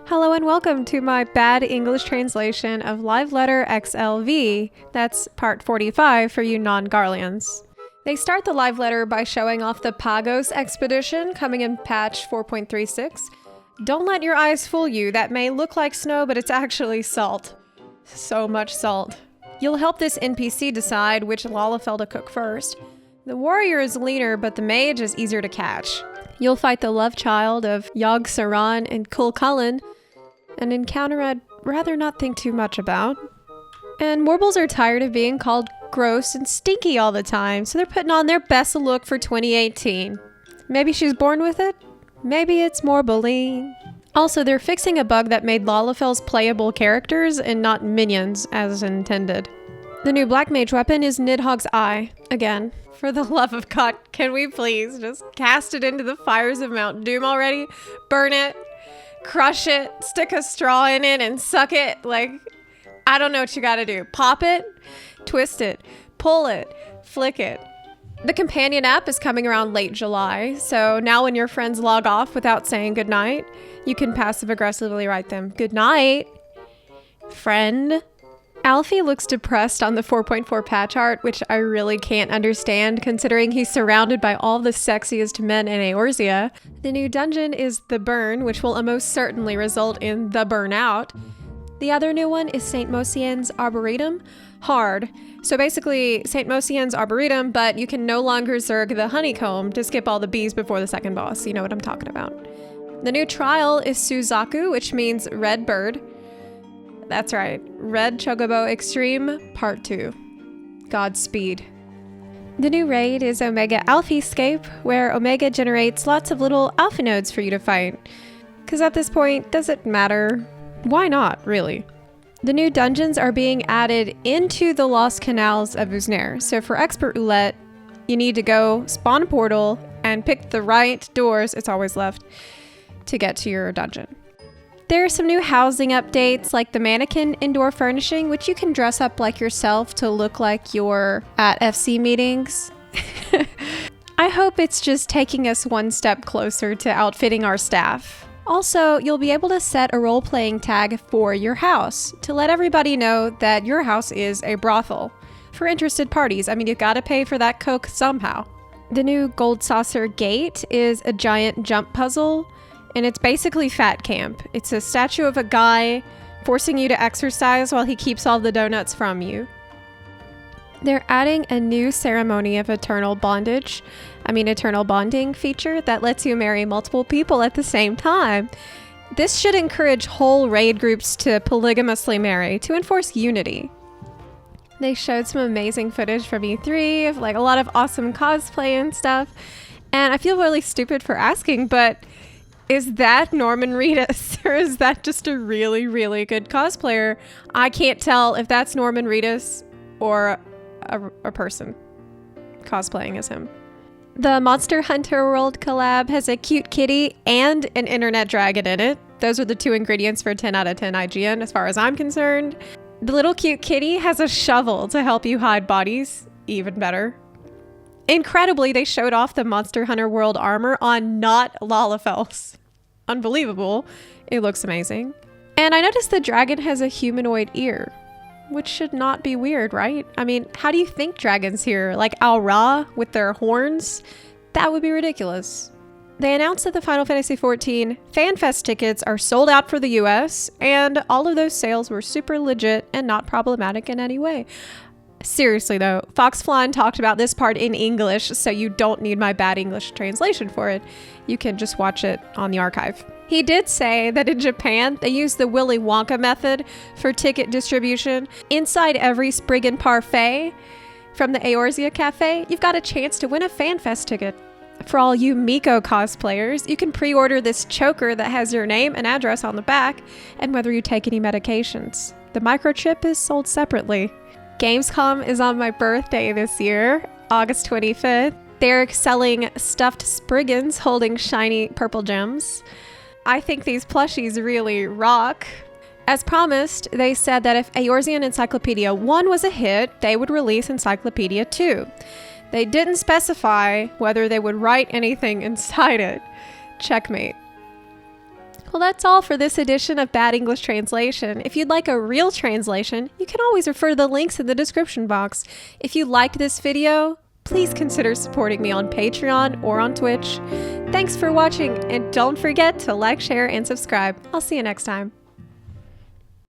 Hello and welcome to my bad English translation of Live Letter XLV. That's part 45 for you non-Garleans. They start the live letter by showing off the Pagos expedition coming in patch 4.36. Don't let your eyes fool you. That may look like snow, but it's actually salt. So much salt. You'll help this NPC decide which Lalafell to cook first. The warrior is leaner, but the mage is easier to catch. You'll fight the love child of Yogg Saron and Cul Cullen, an encounter I'd rather not think too much about. And Warbles are tired of being called gross and stinky all the time, so they're putting on their best look for 2018. Maybe she's born with it? Maybe it's more bullying. Also, they're fixing a bug that made Lalafell's playable characters and not minions as intended. The new Black Mage weapon is Nidhogg's Eye. Again, for the love of God, can we please just cast it into the fires of Mount Doom already? Burn it, crush it, stick a straw in it and suck it. Like, I don't know what you gotta do. Pop it, twist it, pull it, flick it. The companion app is coming around late July, so now when your friends log off without saying goodnight, you can passive-aggressively write them, "Goodnight, friend." Alfie looks depressed on the 4.4 patch art, which I really can't understand considering he's surrounded by all the sexiest men in Eorzea. The new dungeon is The Burn, which will almost certainly result in The Burnout. The other new one is St. Mosien's Arboretum. Hard. So basically, St. Mosien's Arboretum, but you can no longer zerg the honeycomb to skip all the bees before the second boss. You know what I'm talking about. The new trial is Suzaku, which means Red Bird. That's right, Red Chocobo Extreme Part 2. Godspeed. The new raid is Omega Alphiscape, where Omega generates lots of little alpha nodes for you to fight. Because at this point, does it matter? Why not, really? The new dungeons are being added into the Lost Canals of Uznair. So for Expert Roulette, you need to go spawn a portal and pick the right doors, it's always left, to get to your dungeon. There are some new housing updates like the mannequin indoor furnishing, which you can dress up like yourself to look like you're at FC meetings. I hope it's just taking us one step closer to outfitting our staff. Also, you'll be able to set a role-playing tag for your house to let everybody know that your house is a brothel. For interested parties, I mean, you gotta pay for that coke somehow. The new Gold Saucer Gate is a giant jump puzzle, and it's basically Fat Camp. It's a statue of a guy forcing you to exercise while he keeps all the donuts from you. They're adding a new ceremony of eternal bonding feature that lets you marry multiple people at the same time. This should encourage whole raid groups to polygamously marry to enforce unity. They showed some amazing footage from E3 of like a lot of awesome cosplay and stuff. And I feel really stupid for asking, but is that Norman Reedus, or is that just a really, really good cosplayer? I can't tell if that's Norman Reedus or a person cosplaying as him. The Monster Hunter World collab has a cute kitty and an internet dragon in it. Those are the two ingredients for 10 out of 10 IGN as far as I'm concerned. The little cute kitty has a shovel to help you hide bodies. Even better. Incredibly, they showed off the Monster Hunter World armor on not Lalafells. Unbelievable. It looks amazing. And I noticed the dragon has a humanoid ear, which should not be weird, right? I mean, how do you think dragons here? Like Al-Ra with their horns? That would be ridiculous. They announced that the Final Fantasy XIV FanFest tickets are sold out for the US, and all of those sales were super legit and not problematic in any way. Seriously though, Foxflon talked about this part in English, so you don't need my bad English translation for it. You can just watch it on the archive. He did say that in Japan, they use the Willy Wonka method for ticket distribution. Inside every Spriggan parfait from the Eorzea Cafe, you've got a chance to win a FanFest ticket. For all you Miko cosplayers, you can pre-order this choker that has your name and address on the back, and whether you take any medications. The microchip is sold separately. Gamescom is on my birthday this year, August 25th. They're selling stuffed Spriggans holding shiny purple gems. I think these plushies really rock. As promised, they said that if Eorzean Encyclopedia 1 was a hit, they would release Encyclopedia 2. They didn't specify whether they would write anything inside it. Checkmate. Well, that's all for this edition of Bad English Translation. If you'd like a real translation, you can always refer to the links in the description box. If you liked this video, please consider supporting me on Patreon or on Twitch. Thanks for watching, and don't forget to like, share, and subscribe. I'll see you next time.